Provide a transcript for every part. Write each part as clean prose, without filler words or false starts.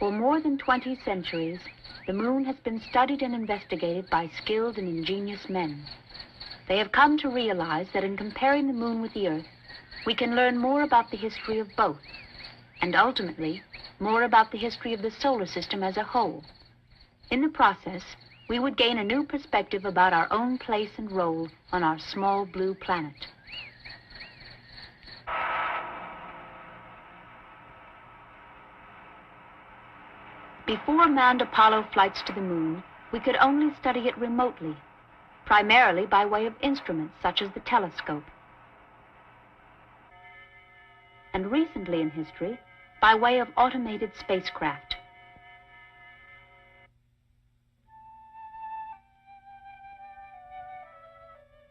For more than 20 centuries, the moon has been studied and investigated by skilled and ingenious men. They have come to realize that in comparing the moon with the Earth, we can learn more about the history of both, and ultimately, more about the history of the solar system as a whole. In the process, we would gain a new perspective about our own place and role on our small blue planet. Before manned Apollo flights to the moon, we could only study it remotely, primarily by way of instruments such as the telescope. And recently in history, by way of automated spacecraft.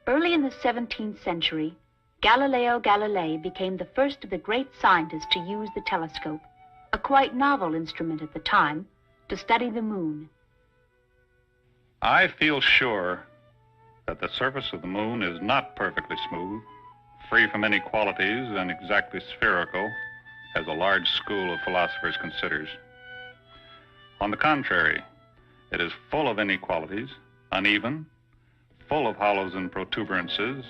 Early in the 17th century, Galileo Galilei became the first of the great scientists to use the telescope, a quite novel instrument at the time, to study the moon. I feel sure that the surface of the moon is not perfectly smooth, free from inequalities and exactly spherical, as a large school of philosophers considers. On the contrary, it is full of inequalities, uneven, full of hollows and protuberances,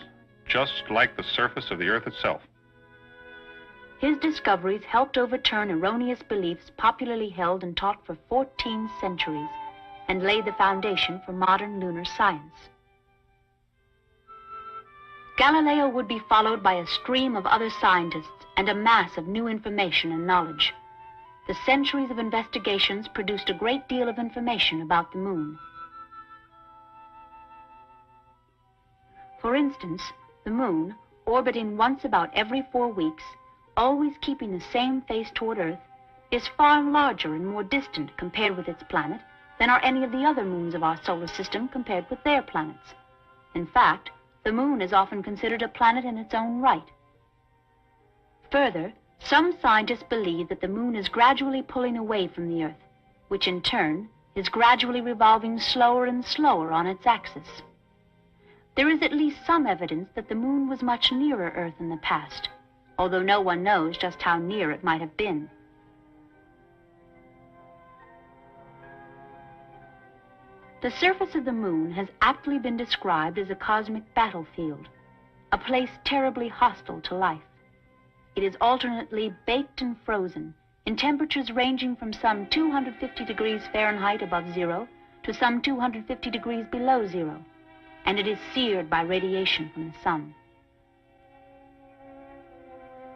just like the surface of the Earth itself. His discoveries helped overturn erroneous beliefs popularly held and taught for 14 centuries and laid the foundation for modern lunar science. Galileo would be followed by a stream of other scientists and a mass of new information and knowledge. The centuries of investigations produced a great deal of information about the moon. For instance, the moon, orbiting once about every 4 weeks, always keeping the same face toward Earth, is far larger and more distant compared with its planet than are any of the other moons of our solar system compared with their planets. In fact, the moon is often considered a planet in its own right. Further, some scientists believe that the moon is gradually pulling away from the Earth, which in turn is gradually revolving slower and slower on its axis. There is at least some evidence that the moon was much nearer Earth in the past, although no one knows just how near it might have been. The surface of the moon has aptly been described as a cosmic battlefield, a place terribly hostile to life. It is alternately baked and frozen, in temperatures ranging from some 250 degrees Fahrenheit above zero to some 250 degrees below zero, and it is seared by radiation from the sun.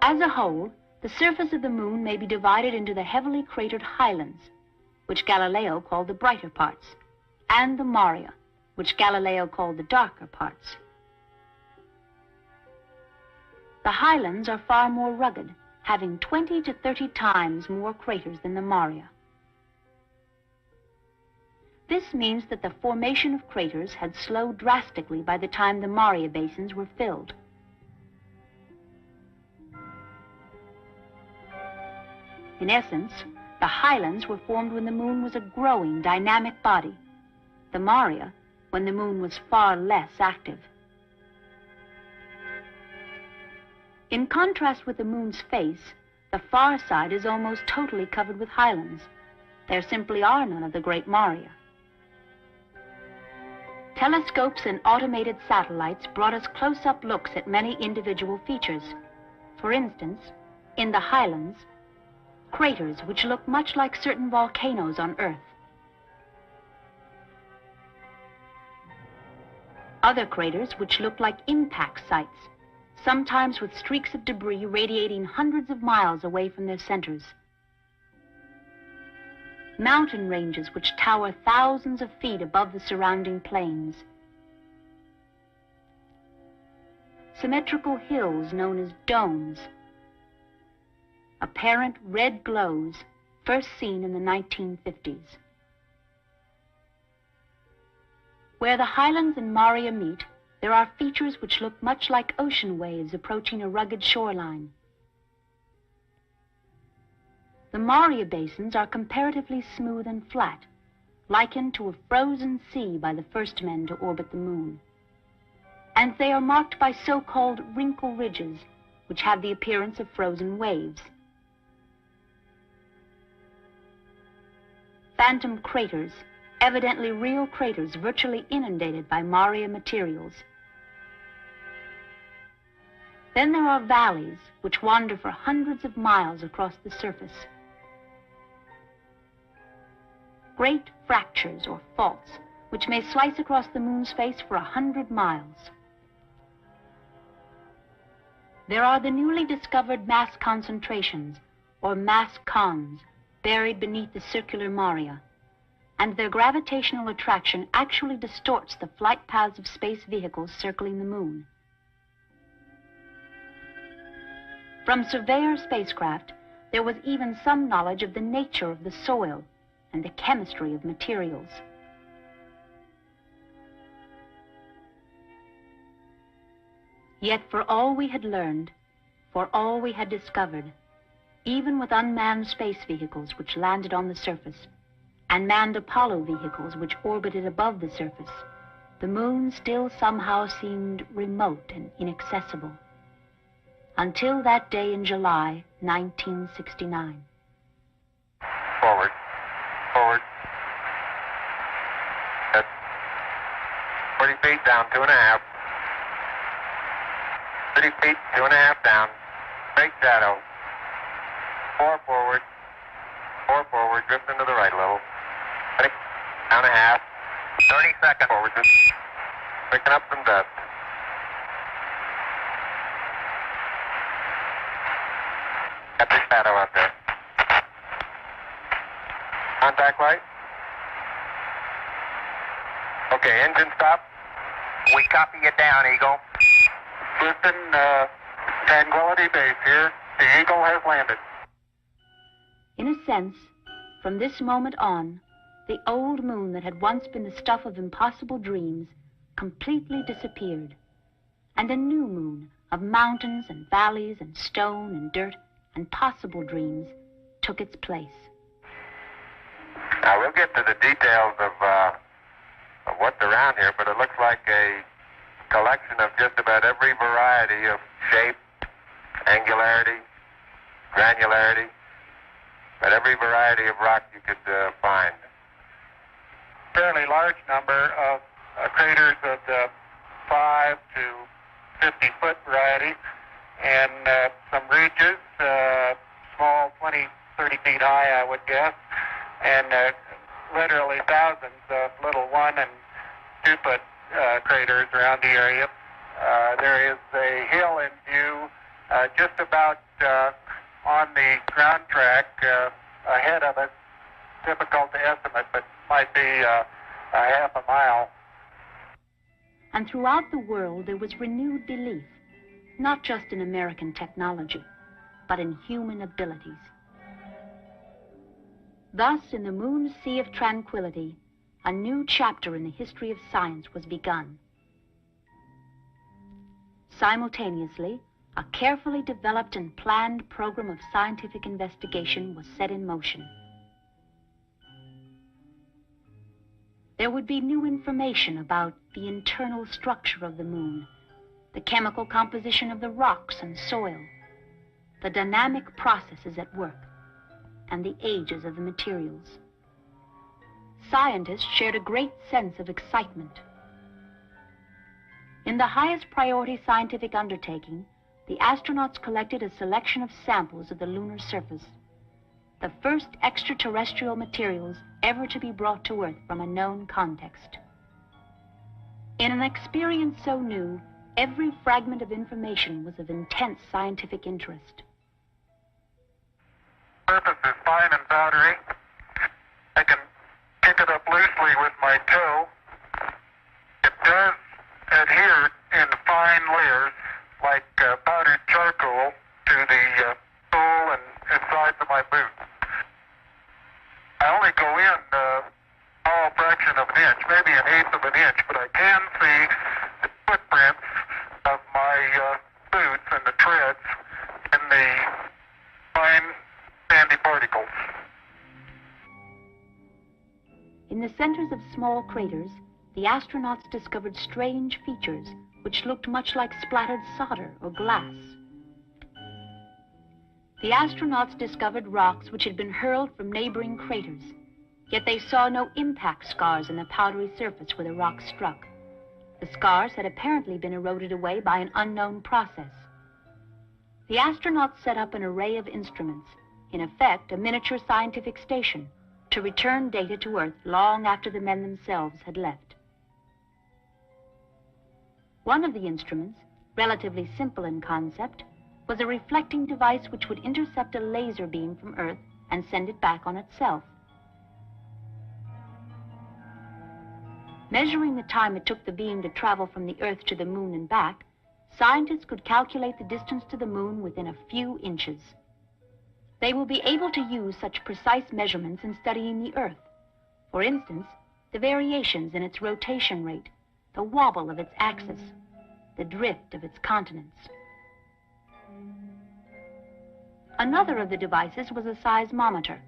As a whole, the surface of the moon may be divided into the heavily cratered highlands, which Galileo called the brighter parts, and the Maria, which Galileo called the darker parts. The highlands are far more rugged, having 20 to 30 times more craters than the Maria. This means that the formation of craters had slowed drastically by the time the Maria basins were filled. In essence, the highlands were formed when the moon was a growing, dynamic body, the Maria when the moon was far less active. In contrast with the moon's face, the far side is almost totally covered with highlands. There simply are none of the great Maria. Telescopes and automated satellites brought us close-up looks at many individual features. For instance, in the highlands, craters which look much like certain volcanoes on Earth. Other craters which look like impact sites, sometimes with streaks of debris radiating hundreds of miles away from their centers. Mountain ranges which tower thousands of feet above the surrounding plains. Symmetrical hills known as domes. Apparent red glows, first seen in the 1950s. Where the highlands and Maria meet, there are features which look much like ocean waves approaching a rugged shoreline. The Maria basins are comparatively smooth and flat, likened to a frozen sea by the first men to orbit the moon. And they are marked by so-called wrinkle ridges, which have the appearance of frozen waves. phantom craters, evidently real craters virtually inundated by Maria materials. Then there are valleys which wander for hundreds of miles across the surface. Great fractures or faults which may slice across the moon's face for 100 miles. There are the newly discovered mass concentrations, or mass cons, buried beneath the circular Maria, and their gravitational attraction actually distorts the flight paths of space vehicles circling the moon. From Surveyor spacecraft, there was even some knowledge of the nature of the soil and the chemistry of materials. Yet for all we had learned, for all we had discovered, even with unmanned space vehicles which landed on the surface, and manned Apollo vehicles which orbited above the surface, the moon still somehow seemed remote and inaccessible. Until that day in July 1969. Forward. Forward. At 40 feet down, 2.5. 30 feet, 2.5 down. Straight shadow. 4 forward. 4 forward. Drift into the right a little. 20, down a half. 30 seconds forward. Just picking up some dust. Got the shadow out there. Contact light. Okay, engine stop. We copy you down, Eagle. Houston, Tranquility Base here. The Eagle has landed. In a sense, from this moment on, the old moon that had once been the stuff of impossible dreams completely disappeared, and a new moon of mountains and valleys and stone and dirt and possible dreams took its place. Now, we'll get to the details of what's around here, but it looks like a collection of just about every variety of shape, angularity, granularity, but every variety of rock you could find. Fairly large number of craters of the 5 to 50-foot variety, and some ridges, small, 20, 30 feet high, I would guess, and literally thousands of little 1 and 2-foot craters around the area. There is a hill in view just about on the ground track ahead of us. Difficult to estimate, but might be a half a mile. And throughout the world there was renewed belief, not just in American technology, but in human abilities. Thus, in the moon's sea of tranquility, a new chapter in the history of science was begun. Simultaneously, a carefully developed and planned program of scientific investigation was set in motion. There would be new information about the internal structure of the moon, the chemical composition of the rocks and soil, the dynamic processes at work, and the ages of the materials. Scientists shared a great sense of excitement. In the highest priority scientific undertaking, the astronauts collected a selection of samples of the lunar surface, the first extraterrestrial materials ever to be brought to Earth from a known context. In an experience so new, every fragment of information was of intense scientific interest. Surface is fine and powdery. I can kick it up loosely with my toe. It does adhere in fine layers like powdered charcoal to the sole and sides of my boot. I only go in a small fraction of an inch, maybe an eighth of an inch, but I can see the footprints of my boots and the treads in the fine sandy particles. In the centers of small craters, the astronauts discovered strange features which looked much like splattered solder or glass. The astronauts discovered rocks which had been hurled from neighboring craters, Yet they saw no impact scars in the powdery surface where the rock struck. The scars had apparently been eroded away by an unknown process. The astronauts set up an array of instruments, in effect a miniature scientific station, to return data to Earth long after the men themselves had left. One of the instruments, relatively simple in concept, was a reflecting device which would intercept a laser beam from Earth and send it back on itself. Measuring the time it took the beam to travel from the Earth to the Moon and back, scientists could calculate the distance to the Moon within a few inches. They will be able to use such precise measurements in studying the Earth. For instance, the variations in its rotation rate, the wobble of its axis, the drift of its continents. Another of the devices was a seismometer,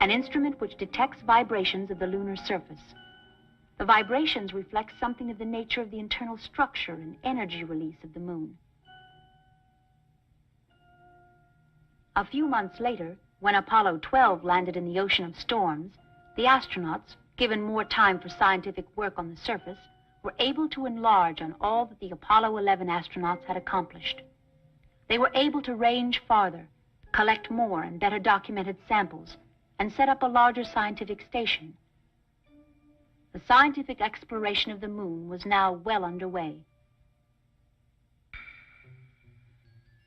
an instrument which detects vibrations of the lunar surface. The vibrations reflect something of the nature of the internal structure and energy release of the Moon. A few months later, when Apollo 12 landed in the ocean of storms, the astronauts, given more time for scientific work on the surface, were able to enlarge on all that the Apollo 11 astronauts had accomplished. They were able to range farther, collect more and better documented samples, and set up a larger scientific station. The scientific exploration of the Moon was now well underway.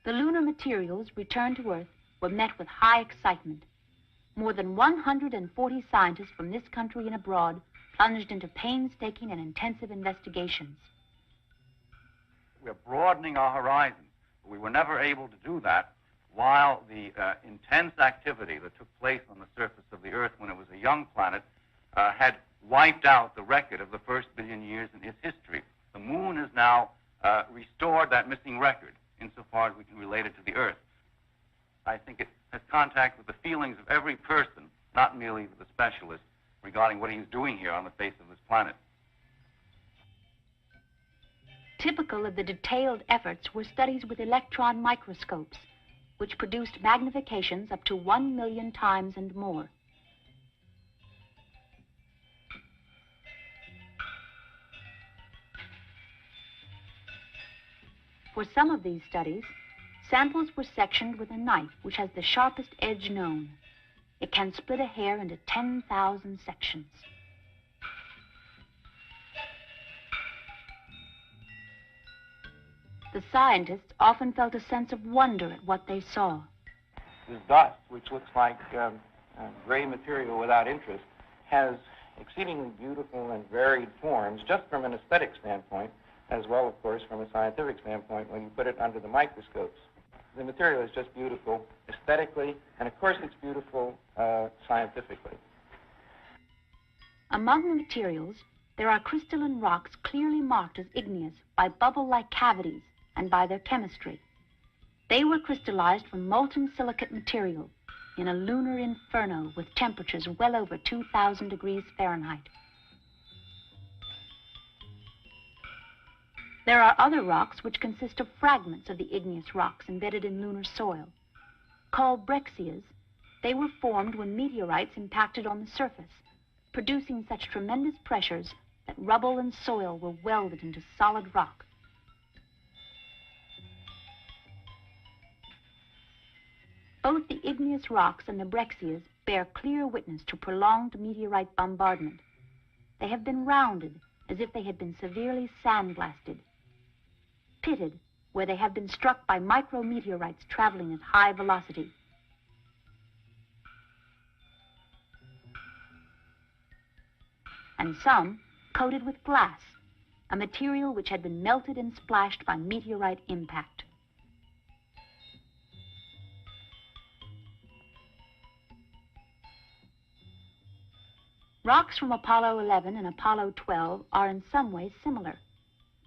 The lunar materials returned to Earth were met with high excitement. More than 140 scientists from this country and abroad plunged into painstaking and intensive investigations. We're broadening our horizons. We were never able to do that while the intense activity that took place on the surface of the Earth when it was a young planet had wiped out the record of the first billion years in its history. The Moon has now restored that missing record insofar as we can relate it to the Earth. I think it has contact with the feelings of every person, not merely with the specialist, regarding what he's doing here on the face of this planet. Typical of the detailed efforts were studies with electron microscopes, which produced magnifications up to 1 million times and more. For some of these studies, samples were sectioned with a knife which has the sharpest edge known. It can split a hair into 10,000 sections. The scientists often felt a sense of wonder at what they saw. This dust, which looks like gray material without interest, has exceedingly beautiful and varied forms, just from an aesthetic standpoint, as well, of course, from a scientific standpoint when you put it under the microscopes. The material is just beautiful aesthetically, and of course it's beautiful scientifically. Among the materials, there are crystalline rocks clearly marked as igneous by bubble-like cavities and by their chemistry. They were crystallized from molten silicate material in a lunar inferno with temperatures well over 2,000 degrees Fahrenheit. There are other rocks which consist of fragments of the igneous rocks embedded in lunar soil. Called breccias, they were formed when meteorites impacted on the surface, producing such tremendous pressures that rubble and soil were welded into solid rock. Both the igneous rocks and the breccias bear clear witness to prolonged meteorite bombardment. They have been rounded as if they had been severely sandblasted, pitted where they have been struck by micrometeorites traveling at high velocity. And some coated with glass, a material which had been melted and splashed by meteorite impact. Rocks from Apollo 11 and Apollo 12 are in some ways similar,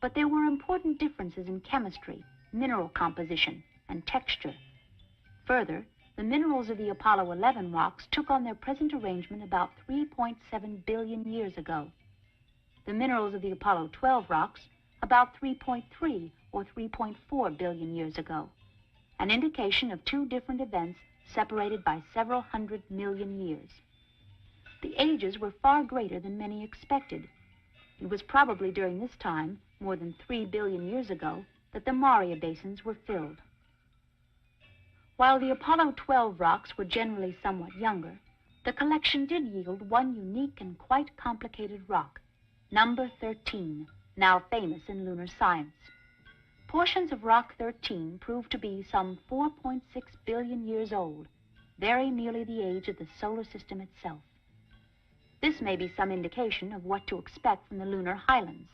but there were important differences in chemistry, mineral composition, and texture. Further, the minerals of the Apollo 11 rocks took on their present arrangement about 3.7 billion years ago. The minerals of the Apollo 12 rocks about 3.3 or 3.4 billion years ago, an indication of two different events separated by several hundred million years. The ages were far greater than many expected. It was probably during this time, more than 3 billion years ago, that the Maria basins were filled. While the Apollo 12 rocks were generally somewhat younger, the collection did yield one unique and quite complicated rock, number 13, now famous in lunar science. Portions of rock 13 proved to be some 4.6 billion years old, very nearly the age of the solar system itself. This may be some indication of what to expect from the lunar highlands.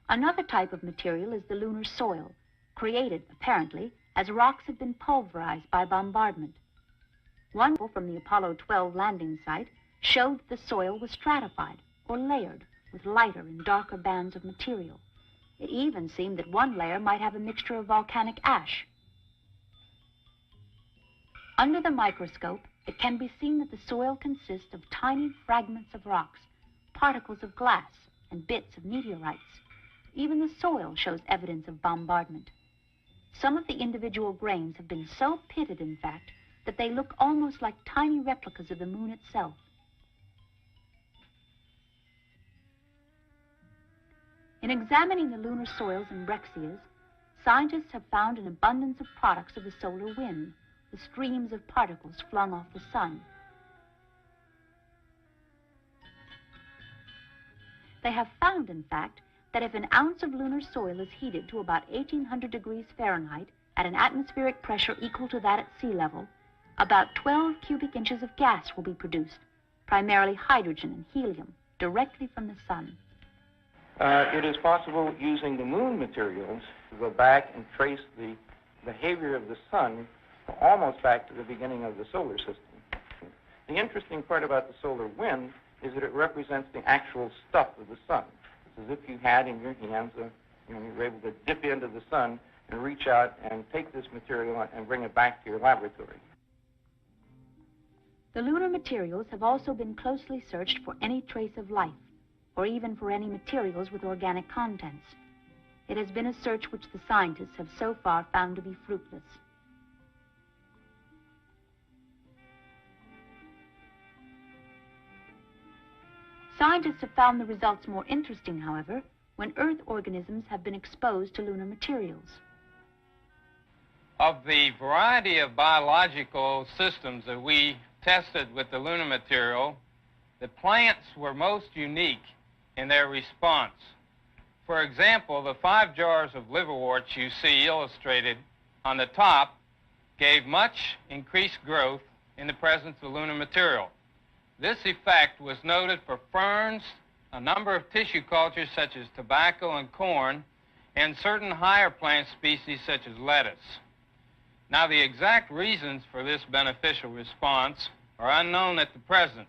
Another type of material is the lunar soil, created, apparently, as rocks had been pulverized by bombardment. One from the Apollo 12 landing site showed that the soil was stratified or layered with lighter and darker bands of material. It even seemed that one layer might have a mixture of volcanic ash. Under the microscope, it can be seen that the soil consists of tiny fragments of rocks, particles of glass, and bits of meteorites. Even the soil shows evidence of bombardment. Some of the individual grains have been so pitted, in fact, that they look almost like tiny replicas of the moon itself. In examining the lunar soils and breccias, scientists have found an abundance of products of the solar wind, the streams of particles flung off the sun. They have found, in fact, that if an ounce of lunar soil is heated to about 1800 degrees Fahrenheit at an atmospheric pressure equal to that at sea level, about 12 cubic inches of gas will be produced, primarily hydrogen and helium, directly from the sun. It is possible, using the moon materials, to go back and trace the behavior of the sun almost back to the beginning of the solar system. The interesting part about the solar wind is that it represents the actual stuff of the sun. It's as if you had in your hands, you were able to dip into the sun and reach out and take this material and bring it back to your laboratory. The lunar materials have also been closely searched for any trace of life, or even for any materials with organic contents. It has been a search which the scientists have so far found to be fruitless. Scientists have found the results more interesting, however, when Earth organisms have been exposed to lunar materials. Of the variety of biological systems that we tested with the lunar material, the plants were most unique in their response. For example, the 5 jars of liverworts you see illustrated on the top gave much increased growth in the presence of lunar material. This effect was noted for ferns, a number of tissue cultures such as tobacco and corn, and certain higher plant species such as lettuce. Now, the exact reasons for this beneficial response are unknown at the present.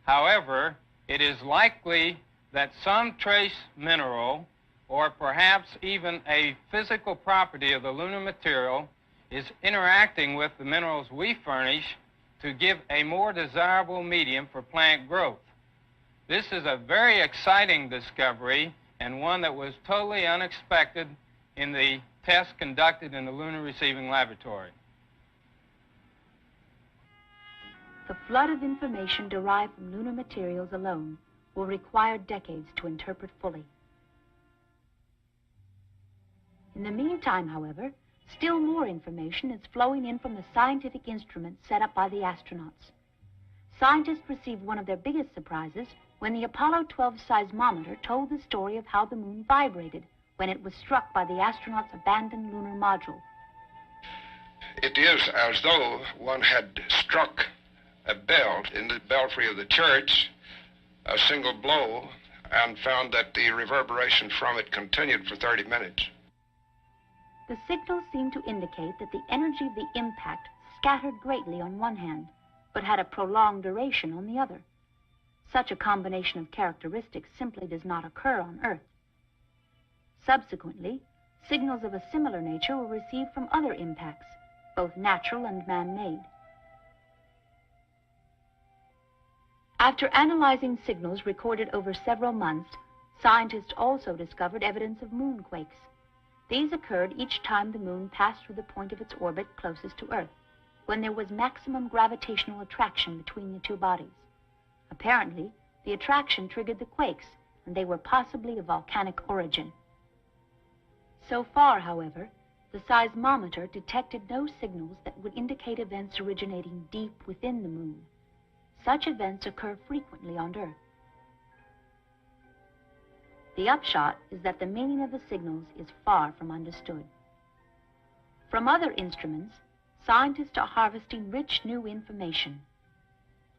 However, it is likely that some trace mineral, or perhaps even a physical property of the lunar material, is interacting with the minerals we furnish to give a more desirable medium for plant growth. This is a very exciting discovery and one that was totally unexpected in the tests conducted in the Lunar Receiving Laboratory. The flood of information derived from lunar materials alone will require decades to interpret fully. In the meantime, however, still more information is flowing in from the scientific instruments set up by the astronauts. Scientists received one of their biggest surprises when the Apollo 12 seismometer told the story of how the moon vibrated when it was struck by the astronauts' abandoned lunar module. It is as though one had struck a bell in the belfry of the church, a single blow, and found that the reverberation from it continued for 30 minutes. The signals seemed to indicate that the energy of the impact scattered greatly on one hand, but had a prolonged duration on the other. Such a combination of characteristics simply does not occur on Earth. Subsequently, signals of a similar nature were received from other impacts, both natural and man-made. After analyzing signals recorded over several months, scientists also discovered evidence of moonquakes. These occurred each time the moon passed through the point of its orbit closest to Earth, when there was maximum gravitational attraction between the two bodies. Apparently, the attraction triggered the quakes, and they were possibly of volcanic origin. So far, however, the seismometer detected no signals that would indicate events originating deep within the moon. Such events occur frequently on Earth. The upshot is that the meaning of the signals is far from understood. From other instruments, scientists are harvesting rich new information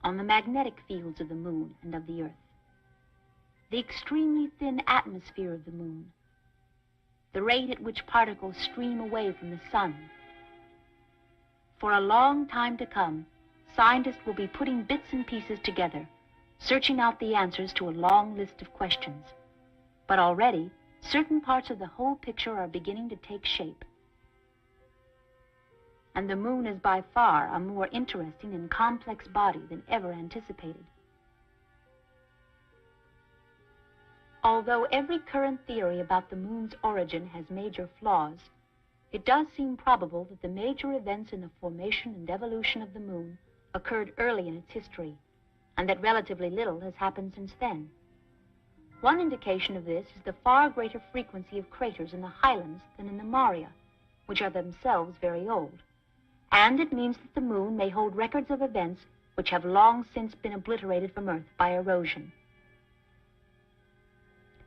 on the magnetic fields of the moon and of the Earth, the extremely thin atmosphere of the moon, the rate at which particles stream away from the sun. For a long time to come, scientists will be putting bits and pieces together, searching out the answers to a long list of questions. But already, certain parts of the whole picture are beginning to take shape. And the moon is by far a more interesting and complex body than ever anticipated. Although every current theory about the moon's origin has major flaws, it does seem probable that the major events in the formation and evolution of the moon occurred early in its history, and that relatively little has happened since then. One indication of this is the far greater frequency of craters in the highlands than in the Maria, which are themselves very old. And it means that the moon may hold records of events which have long since been obliterated from Earth by erosion.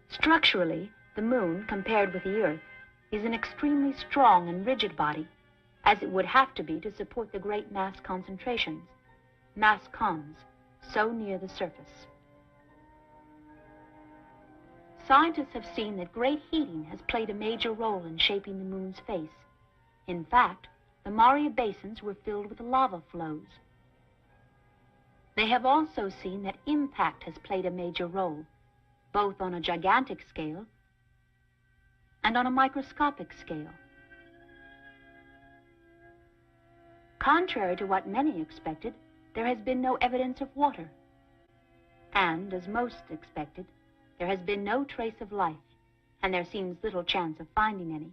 Structurally, the moon, compared with the Earth, is an extremely strong and rigid body, as it would have to be to support the great mass concentrations, mass cons, so near the surface. Scientists have seen that great heating has played a major role in shaping the moon's face. In fact, the Maria basins were filled with lava flows. They have also seen that impact has played a major role, both on a gigantic scale and on a microscopic scale. Contrary to what many expected, there has been no evidence of water. And, as most expected, there has been no trace of life, and there seems little chance of finding any.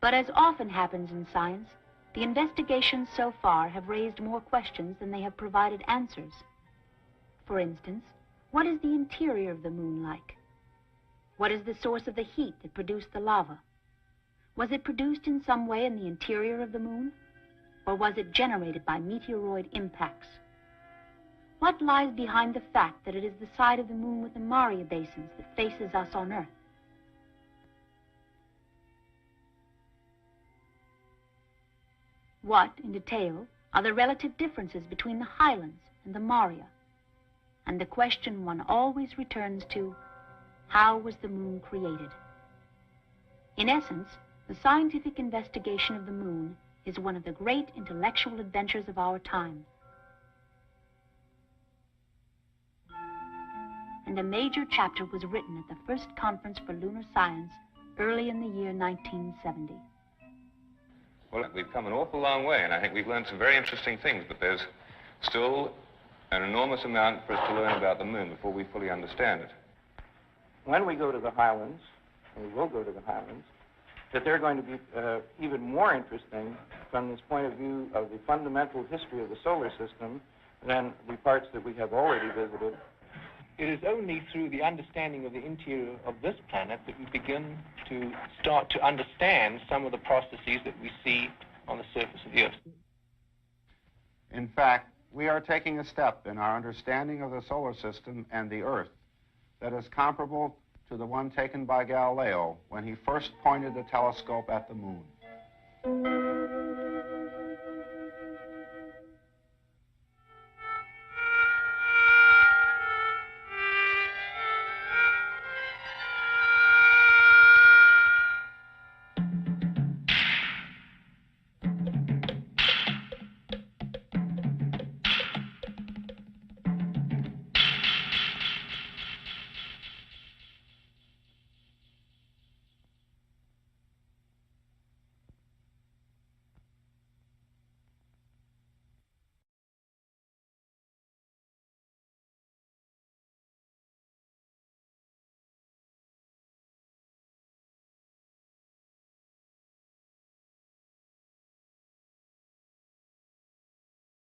But as often happens in science, the investigations so far have raised more questions than they have provided answers. For instance, what is the interior of the moon like? What is the source of the heat that produced the lava? Was it produced in some way in the interior of the moon? Or was it generated by meteoroid impacts? What lies behind the fact that it is the side of the moon with the Maria basins that faces us on Earth? What, in detail, are the relative differences between the highlands and the Maria? And the question one always returns to, how was the moon created? In essence, the scientific investigation of the moon is one of the great intellectual adventures of our time. And a major chapter was written at the first conference for lunar science early in the year 1970. Well, we've come an awful long way, and I think we've learned some very interesting things, but there's still an enormous amount for us to learn about the moon before we fully understand it. When we go to the highlands, and we will go to the highlands, that they're going to be even more interesting from this point of view of the fundamental history of the solar system than the parts that we have already visited. It is only through the understanding of the interior of this planet that we begin to start to understand some of the processes that we see on the surface of the Earth. In fact, we are taking a step in our understanding of the solar system and the Earth that is comparable to the one taken by Galileo when he first pointed the telescope at the moon.